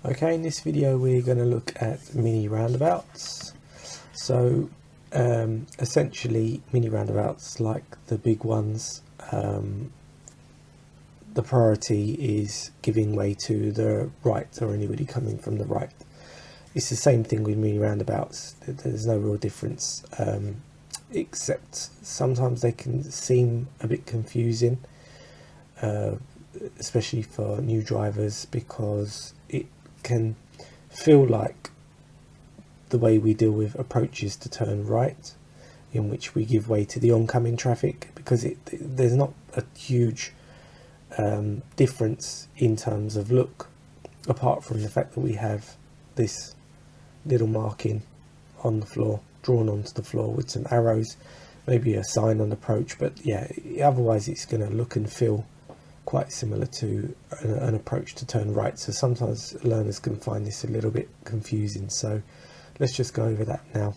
Okay, in this video we're going to look at mini roundabouts. So essentially mini roundabouts, like the big ones, the priority is giving way to the right or anybody coming from the right. It's the same thing with mini roundabouts. There's no real difference, except sometimes they can seem a bit confusing, especially for new drivers, because it can feel like the way we deal with approaches to turn right, in which we give way to the oncoming traffic, because there's not a huge difference in terms of look, apart from the fact that we have this little marking on the floor, drawn onto the floor with some arrows, maybe a sign on approach, but yeah, otherwise it's going to look and feel quite similar to an approach to turn right. So sometimes learners can find this a little bit confusing, so let's just go over that now.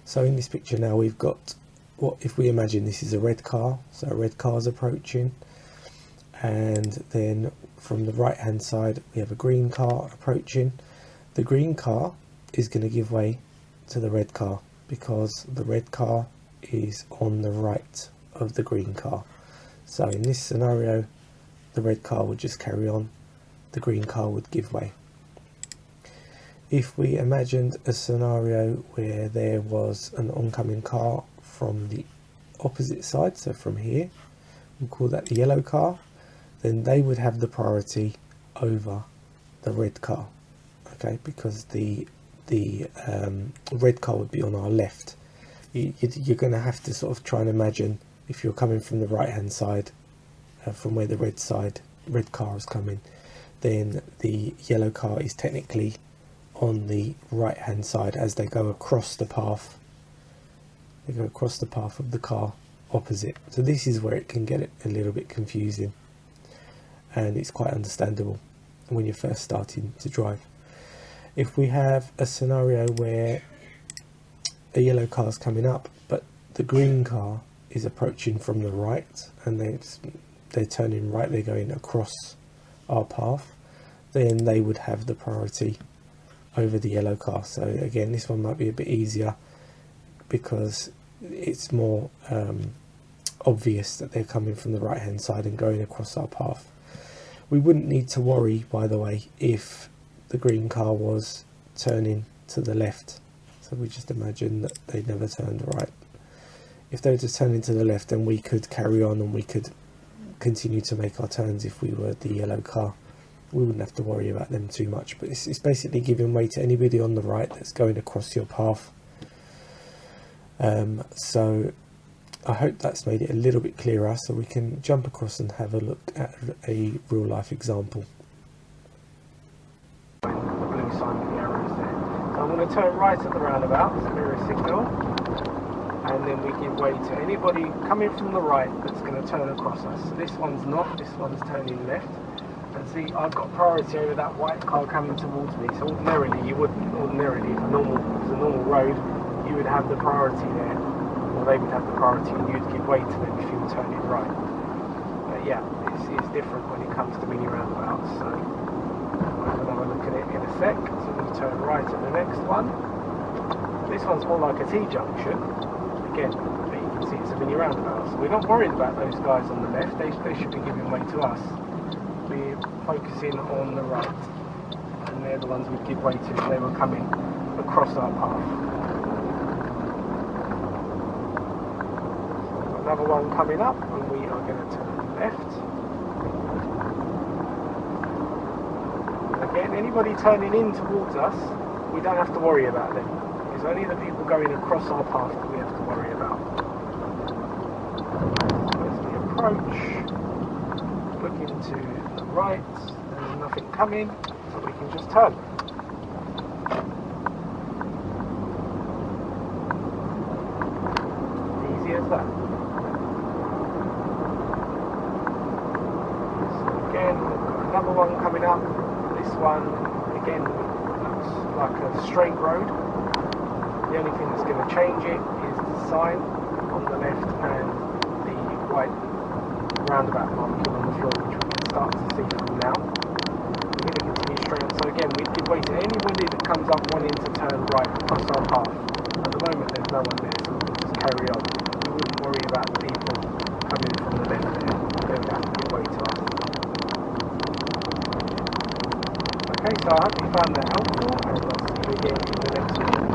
So in this picture now we've got, what if we imagine this is a red car, so a red car's approaching, and then from the right hand side we have a green car approaching. The green car is going to give way to the red car because the red car is on the right of the green car. So in this scenario, the red car would just carry on, the green car would give way. If we imagined a scenario where there was an oncoming car from the opposite side, so from here, we'll call that the yellow car, then they would have the priority over the red car, okay, because the red car would be on our left. You're going to have to sort of try and imagine, if you're coming from the right hand side, from where the red car is coming, then the yellow car is technically on the right hand side as they go across the path. They go across the path of the car opposite. So this is where it can get a little bit confusing, and it's quite understandable when you're first starting to drive. If we have a scenario where a yellow car is coming up, but the green car is approaching from the right, and they're turning right, they're going across our path, then they would have the priority over the yellow car. So again, this one might be a bit easier because it's more obvious that they're coming from the right hand side and going across our path. We wouldn't need to worry, by the way, if the green car was turning to the left. So we just imagine that they never turned right. If they were just turning to the left, then we could carry on and we could continue to make our turns if we were the yellow car. We wouldn't have to worry about them too much, but it's basically giving way to anybody on the right that's going across your path. So I hope that's made it a little bit clearer, so we can jump across and have a look at a real life example. The blue sign with the arrows there. So I'm going to turn right at the roundabout, it's a mirror signal, and then we give way to anybody coming from the right that's going to turn across us. So this one's not, this one's turning left. And see, I've got priority over that white car coming towards me. So ordinarily, if it's a normal road, you would have the priority there, or they would have the priority, and you'd give way to them if you were turning right. But yeah, it's different when it comes to mini roundabouts. So we'll have another look at it in a sec. So I'm going to turn right at the next one. This one's more like a T-junction. Again, but you can see it's a mini roundabout. So we're not worried about those guys on the left. They should be giving way to us. We're focusing on the right, and they're the ones we'd give way to if they were coming across our path. Another one coming up, and we are going to turn left. Again, anybody turning in towards us, we don't have to worry about them. It's only the people going across our path that we have to worry about. So as we approach, looking to the right, there's nothing coming, so we can just turn. Easy as that. So again, we've got another one coming up. This one, again, looks like a straight road. The only thing that's going to change it is the sign on the left and the white roundabout marking on the floor, which we can start to see from now. We're going to continue again, we give way to anybody that comes up wanting to turn right across our path. At the moment there's no one there, so we'll just carry on. We wouldn't worry about the people coming from the left there. They would have to give way to us. Okay, so I hope you found that helpful, and I'll see you again in the